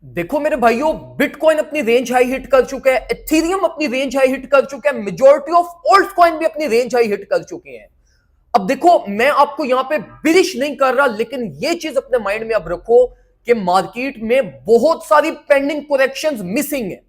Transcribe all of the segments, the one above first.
देखो मेरे भाइयों, बिटकॉइन अपनी रेंज हाई हिट कर चुका है, एथीरियम अपनी रेंज हाई हिट कर चुका है, मेजॉरिटी ऑफ ऑल्ट कॉइन भी अपनी रेंज हाई हिट कर चुके हैं। अब देखो, मैं आपको यहां पे बिरिश नहीं कर रहा, लेकिन ये चीज अपने माइंड में अब रखो कि मार्केट में बहुत सारी पेंडिंग करेक्शंस मिसिंग है।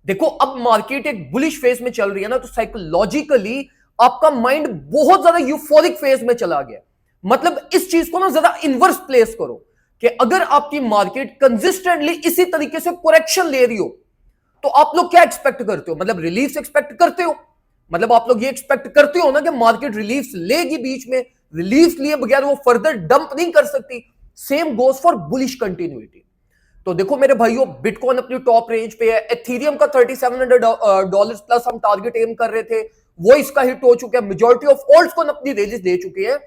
देखो, अब मार्केट एक बुलिश फेज में चल रही है ना, तो साइकोलॉजिकली आपका माइंड बहुत ज्यादा यूफोरिक फेज में चला गया। मतलब इस चीज को ना ज्यादा इनवर्स प्लेस करो कि अगर आपकी मार्केट कंसिस्टेंटली इसी तरीके से करेक्शन ले रही हो, तो आप लोग क्या एक्सपेक्ट करते हो? मतलब रिलीफ एक्सपेक्ट करते हो? मतलब आप लोग ये एक्सपेक्ट करते हो ना कि मार्केट रिलीफ लेगी, बीच में रिलीफ लिए बगैर वो फर्दर डंप नहीं कर सकती। Same goes for bullish continuity. तो देखो मेरे भाइयों, बिटकॉइन अपनी टॉप रेंज पे है, एथीरियम का $3700 प्लस हम टारगेट एम कर रहे थे, वो इसका हिट हो चुका है। मेजॉरिटी ऑफ ऑल्ट्स कॉइन अपनी रेंजेस दे चुके हैं।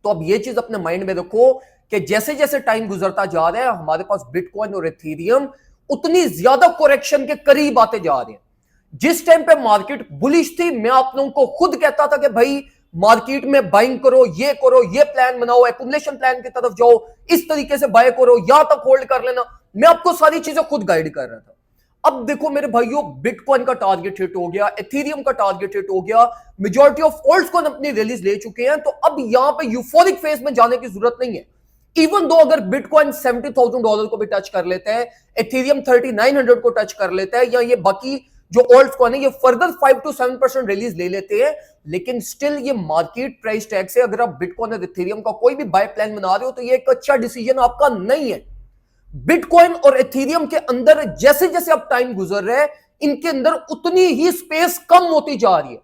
तो अब ये चीज अपने माइंड में रखो कि जैसे जैसे टाइम गुजरता जा रहा है, हमारे पास बिटकॉइन और एथीरियम उतनी ज्यादा करेक्शन के करीब आते जा रहे हैं। जिस टाइम पे मार्केट बुलिश थी, मैं आप लोगों को खुद कहता था कि भाई मार्केट में बाइंग करो, ये प्लान बनाओ, एक्युमुलेशन प्लान की तरफ जाओ, इस तरीके से बाय करो, यहां तक होल्ड कर लेना। मैं आपको सारी चीजें खुद गाइड कर रहा था। अब देखो मेरे भाइयों, बिटकॉइन का टारगेट हिट हो गया, एथीरियम का टारगेट हिट हो गया, मेजॉरिटी ऑफ ऑल्ट्स कॉइन अपनी रिलीज ले चुके हैं। तो अब यहां पे यूफोरिक फेज में जाने की जरूरत नहीं है। इवन दो अगर बिटकॉइन $70,000 को भी टच कर लेता है, एथीरियम 3900 को टच कर लेता है, या ये बाकी जो ऑल्ट्स कॉइन है ये फर्दर 5 to 7% रिलीज ले लेते हैं, लेकिन स्टिल ये मार्केट प्राइस टैग से अगर आप बिटकॉइन और एथीरियम का कोई भी बाय प्लान बना रहे हो, तो ये एक अच्छा डिसीजन आपका नहीं है। बिटकॉइन और एथीरियम के अंदर जैसे जैसे अब टाइम गुजर रहा है, इनके अंदर उतनी ही स्पेस कम होती जा रही है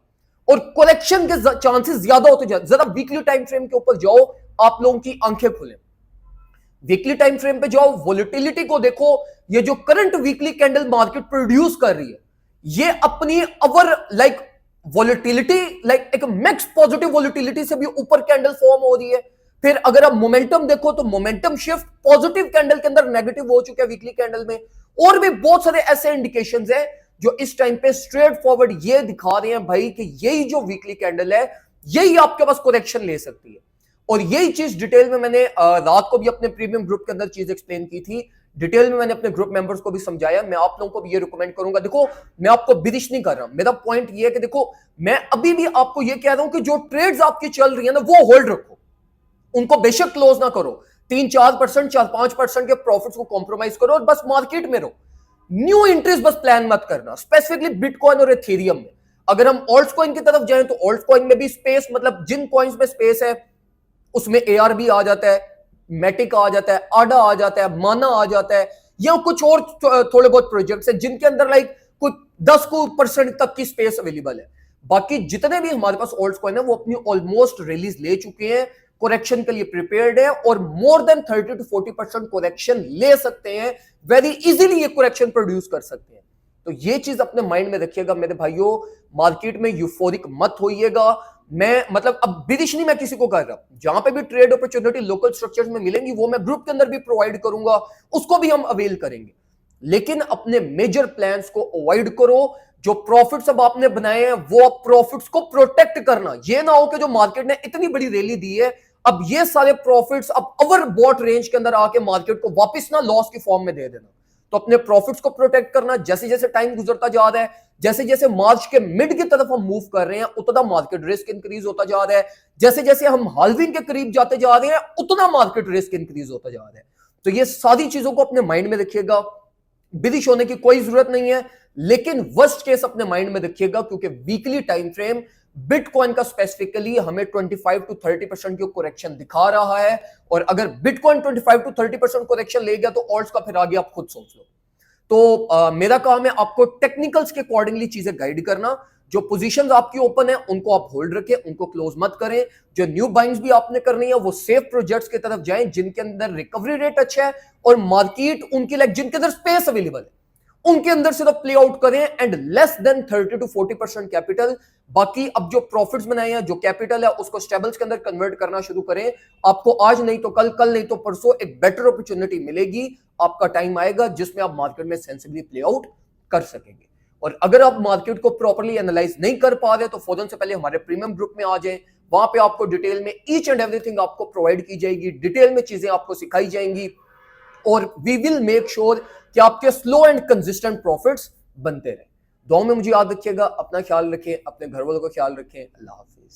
और करेक्शन के चांसेस ज्यादा होते जा रहे हैं। जरा वीकली टाइम फ्रेम के ऊपर जाओ, आप लोगों की आंखें खुले। वीकली टाइम फ्रेम पे जाओ, वोलेटिलिटी को देखो। ये जो current weekly candle market produce कर रही है, ये अपनी अवर वोलेटिलिटी एक मैक्स पॉजिटिव वोलेटिलिटी से भी ऊपर कैंडल फॉर्म हो रही है। फिर अगर आप मोमेंटम देखो, तो मोमेंटम शिफ्ट पॉजिटिव कैंडल के अंदर नेगेटिव हो चुका है वीकली कैंडल में। और भी बहुत सारे ऐसे इंडिकेशंस हैं जो इस टाइम पे स्ट्रेट फॉरवर्ड ये दिखा रहे हैं भाई कि यही जो वीकली कैंडल है, यही आपके पास करेक्शन ले सकती है। और यही चीज डिटेल में मैंने रात को भी अपने प्रीमियम ग्रुप के अंदर चीज एक्सप्लेन की थी। डिटेल में मैंने अपने ग्रुप मेंबर्स को भी समझाया। मैं आप लोगों को भी ये रिकमेंड करूंगा। देखो, मैं आपको बिरिश नहीं कर रहा, मेरा पॉइंट ये है कि देखो, मैं अभी भी आपको ये कह रहा हूं कि जो ट्रेड्स आपकी चल रही है ना, वो होल्ड रखो, उनको बेशक क्लोज ना करो। 3-4%, 4-5% के प्रॉफिट्स को कॉम्प्रोमाइज करो और बस मार्केट में रहो। न्यू इंट्रीज बस प्लान मत करना, स्पेसिफिकली बिटकॉइन और एथेरियम में। अगर हम ऑल्ट कॉइन की तरफ जाएं, तो ऑल्ट कॉइन में भी स्पेस, मतलब जिन कॉइन्स में स्पेस है उसमें ARB आ जाता है, मैटिक आ जाता है, आडा आ जाता है, माना आ जाता है, या कुछ और थोड़े बहुत प्रोजेक्ट्स हैं जिनके अंदर कुछ 10% तक की स्पेस अवेलेबल है। बाकी जितने भी हमारे पास ऑल्ट कॉइन है, वो अपनी ऑलमोस्ट रिलीज ले चुके हैं, करेक्शन के लिए प्रिपेयर्ड है और मोर देन 30 to 40% करेक्शन ले सकते हैं। वेरी इजीली ये करेक्शन प्रोड्यूस कर सकते हैं। तो ये चीज अपने माइंड में रखिएगा मेरे भाइयों। मार्केट में यूफोरिक मत होइएगा। मैं मतलब अब बिरिश नहीं मैं किसी को कर रहा, जहां पे भी ट्रेड अपॉर्चुनिटी लोकल स्ट्रक्चर्स में मिलेंगी, वो मैं ग्रुप के अंदर भी प्रोवाइड करूंगा, उसको भी हम अवेल करेंगे। लेकिन अपने मेजर प्लान्स को अवॉइड करो। जो प्रॉफिट्स अब आपने बनाए हैं, वो प्रॉफिट्स को प्रोटेक्ट करना। ये ना हो कि जो मार्केट ने इतनी बड़ी रैली दी है, अब ये सारे प्रॉफिट्स अब ओवर बॉट रेंज के अंदर आके मार्केट को वापस ना लॉस की फॉर्म में दे देना। तो अपने प्रॉफिट्स को प्रोटेक्ट करना। जैसे जैसे टाइम गुजरता जा रहा है, जैसे जैसे मार्च के मिड की तरफ हम मूव कर रहे हैं, उतना मार्केट रिस्क इंक्रीज होता जा रहा है। जैसे जैसे हम हाल्विंग के करीब जाते जा रहे हैं, उतना मार्केट रिस्क इंक्रीज होता जा रहा है। तो ये सारी चीजों को अपने माइंड में रखिएगा। बिरिश होने की कोई जरूरत नहीं है, लेकिन वर्स्ट केस अपने माइंड में रखिएगा, क्योंकि वीकली टाइम फ्रेम बिटकॉइन का स्पेसिफिकली हमें 25 to 30% की करेक्शन दिखा रहा है। और अगर बिटकॉइन 25 to 30% करेक्शन ले गया, तो ऑल्ट्स का फिर आगे आप खुद सोच लो। तो मेरा काम है आपको टेक्निकल्स के अकॉर्डिंगली चीजें गाइड करना। जो पोजीशंस आपकी ओपन है, उनको आप होल्ड रखें, उनको क्लोज मत करें। जो न्यू बाइंग्स भी आपने करनी है, वो सेफ प्रोजेक्ट्स की तरफ जाएं जिनके अंदर रिकवरी रेट अच्छा है और मार्केट उनकी जिनके अंदर स्पेस अवेलेबल है, उनके अंदर से तो प्ले आउट करें। And less than 30 to 40% capital. बाकी अब जो प्रॉफिट्स बनाए हैं, जो कैपिटल है, उसको स्टेबल्स के अंदर कन्वर्ट करना शुरू करें। आपको आज नहीं तो कल, कल नहीं तो परसों एक बेटर अपॉर्चुनिटी मिलेगी। आपका टाइम आएगा जिसमें आप मार्केट में सेंसिबली प्ले आउट कर सकेंगे। और अगर आप मार्केट को प्रॉपर्ली एनालाइज नहीं कर पा रहे, तो फौरन से पहले हमारे प्रीमियम ग्रुप में आ जाएं। वहां पे आपको डिटेल में ईच एंड एवरीथिंग आपको प्रोवाइड की जाएगी, डिटेल में चीजें आपको सिखाई जाएंगी। और वी विल मेक श्योर कि आपके स्लो एंड कंसिस्टेंट प्रॉफिट्स बनते रहे। दुआ में मुझे याद रखिएगा, अपना ख्याल रखें, अपने घर वालों का ख्याल रखें। अल्लाह हाफिज।